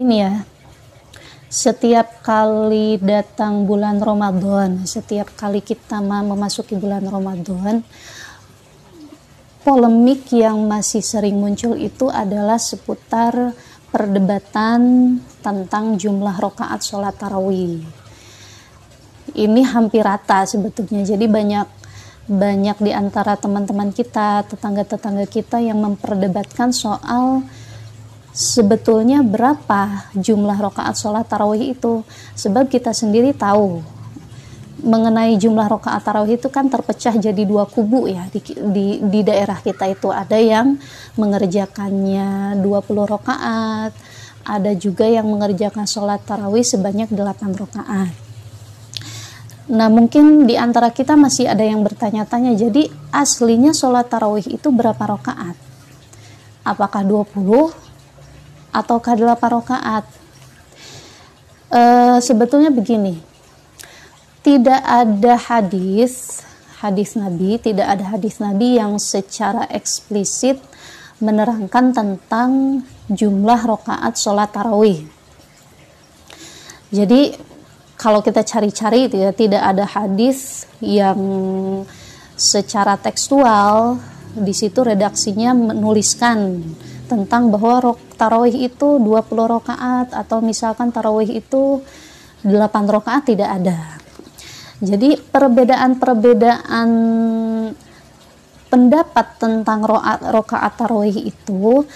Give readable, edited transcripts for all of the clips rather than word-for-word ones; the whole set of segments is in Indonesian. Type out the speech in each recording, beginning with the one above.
Ini ya, setiap kali datang bulan Ramadan, setiap kali kita memasuki bulan Ramadan, polemik yang masih sering muncul itu adalah seputar perdebatan tentang jumlah rakaat sholat tarawih. Ini hampir rata sebetulnya, jadi banyak di antara teman-teman kita, tetangga-tetangga kita yang memperdebatkan soal sebetulnya berapa jumlah rakaat sholat tarawih itu. Sebab kita sendiri tahu mengenai jumlah rakaat tarawih itu kan terpecah jadi dua kubu ya di daerah kita itu. Ada yang mengerjakannya 20 rakaat, ada juga yang mengerjakan sholat tarawih sebanyak 8 rakaat. Nah, mungkin di antara kita masih ada yang bertanya-tanya, jadi aslinya sholat tarawih itu berapa rakaat? Apakah 20 ataukah 8 rakaat? Sebetulnya begini, tidak ada hadis Nabi, tidak ada hadis Nabi yang secara eksplisit menerangkan tentang jumlah rakaat sholat tarawih. Jadi kalau kita cari-cari itu ya, tidak ada hadis yang secara tekstual di situ redaksinya menuliskan tentang bahwa tarawih itu 20 rakaat atau misalkan tarawih itu 8 rakaat, tidak ada. Jadi perbedaan pendapat tentang rakaat tarawih itu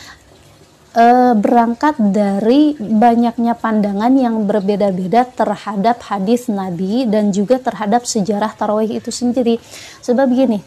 berangkat dari banyaknya pandangan yang berbeda-beda terhadap hadis Nabi dan juga terhadap sejarah tarawih itu sendiri. Sebab gini,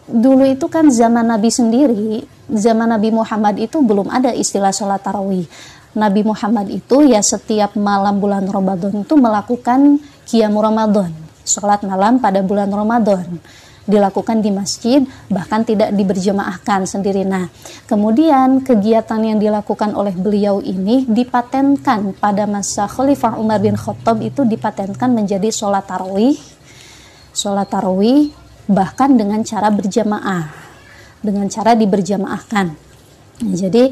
dulu itu kan zaman Nabi sendiri, zaman Nabi Muhammad itu belum ada istilah sholat tarawih. Nabi Muhammad itu ya setiap malam bulan Ramadan itu melakukan Qiyamu Ramadan, sholat malam pada bulan Ramadan, dilakukan di masjid, bahkan tidak diberjamaahkan sendiri. Nah, kemudian kegiatan yang dilakukan oleh beliau ini dipatenkan pada masa Khalifah Umar bin Khattab, itu dipatenkan menjadi sholat tarawih bahkan dengan cara berjamaah, dengan cara diberjamaahkan. Nah, jadi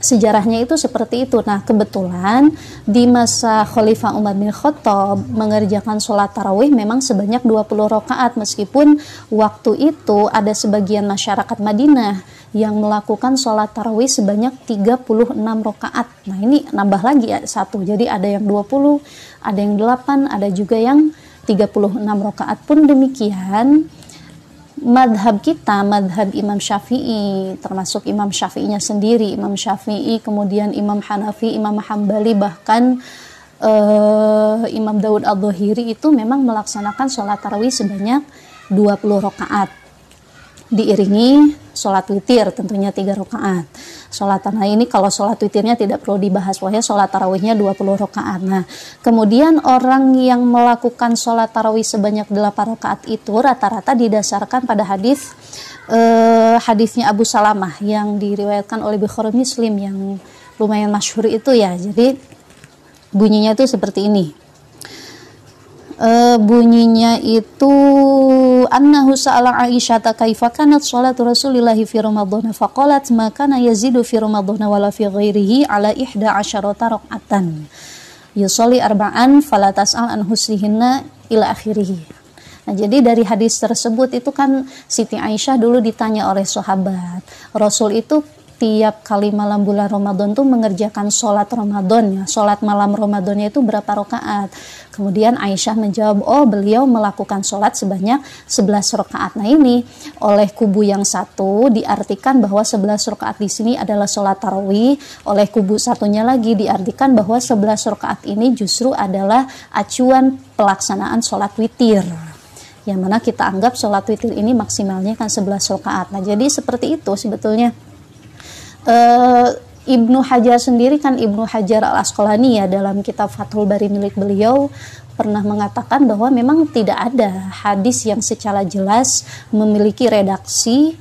sejarahnya itu seperti itu. Nah, kebetulan di masa Khalifah Umar bin Khattab mengerjakan sholat tarawih memang sebanyak 20 rakaat, meskipun waktu itu ada sebagian masyarakat Madinah yang melakukan sholat tarawih sebanyak 36 rakaat. Nah, ini nambah lagi ya, satu. Jadi ada yang 20, ada yang 8, ada juga yang 36 rakaat. Pun demikian, madhab kita, madhab Imam Syafi'i, termasuk Imam Syafi'inya sendiri, Imam Syafi'i, kemudian Imam Hanafi, Imam Hambali, bahkan Imam Daud Al-Dhahiri itu memang melaksanakan sholat tarawih sebanyak 20 rakaat. Diiringi sholat witir tentunya 3 rakaat. Sholat tarawih ini kalau sholat witirnya tidak perlu dibahas, wahya sholat tarawihnya 20 rakaat. Nah, kemudian orang yang melakukan sholat tarawih sebanyak 8 rakaat itu rata-rata didasarkan pada hadisnya Abu Salamah yang diriwayatkan oleh Bukhari Muslim yang lumayan masyhur itu ya. Jadi bunyinya itu seperti ini. Bunyinya itu annahu sa'ala Aisyah kaifa kanat sholatu Rasulillah fi Ramadan faqalat ma kana yazidu fi Ramadan wala fi ghairihi ala 11 raka'atan yusolli arba'an fala tas'al an husnihinna ila akhirih. Nah, jadi dari hadis tersebut itu kan Siti Aisyah dulu ditanya oleh sahabat, Rasul itu tiap kali malam bulan Ramadan tuh mengerjakan sholat Ramadan ya, sholat malam Ramadannya itu berapa rakaat? Kemudian Aisyah menjawab, oh beliau melakukan sholat sebanyak 11 rakaat. Nah, ini oleh kubu yang satu diartikan bahwa 11 rakaat di sini adalah sholat tarawih, oleh kubu satunya lagi diartikan bahwa 11 rakaat ini justru adalah acuan pelaksanaan sholat witir, yang mana kita anggap sholat witir ini maksimalnya kan 11 rakaat. Nah, jadi seperti itu sebetulnya. Ibnu Hajar sendiri kan, Ibnu Hajar Al-Asqalani ya, dalam kitab Fathul Bari milik beliau pernah mengatakan bahwa memang tidak ada hadis yang secara jelas memiliki redaksi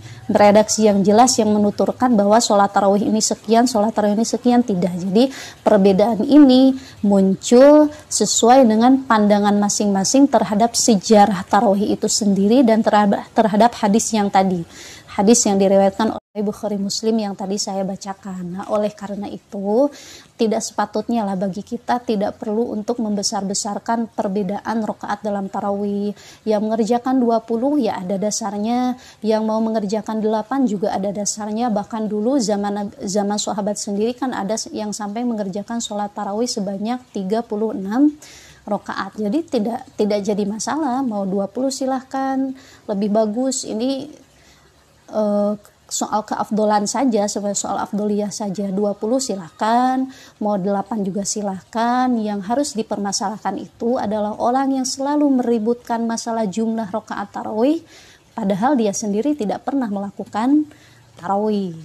yang jelas yang menuturkan bahwa sholat tarawih ini sekian, sholat tarawih ini sekian, tidak. Jadi perbedaan ini muncul sesuai dengan pandangan masing-masing terhadap sejarah tarawih itu sendiri dan terhadap hadis yang tadi, hadis yang diriwayatkan Bukhari Muslim yang tadi saya bacakan. Nah, oleh karena itu tidak sepatutnya lah bagi kita, tidak perlu untuk membesar-besarkan perbedaan rakaat dalam tarawih. Yang mengerjakan 20 ya ada dasarnya, yang mau mengerjakan 8 juga ada dasarnya. Bahkan dulu zaman sahabat sendiri kan ada yang sampai mengerjakan sholat tarawih sebanyak 36 rakaat. Jadi tidak jadi masalah, mau 20 silahkan, lebih bagus. Ini soal keafdolan saja, sebagai soal afdoliyah saja. 20 silahkan, mau 8 juga silahkan. Yang harus dipermasalahkan itu adalah orang yang selalu meributkan masalah jumlah rakaat tarawih, padahal dia sendiri tidak pernah melakukan tarawih.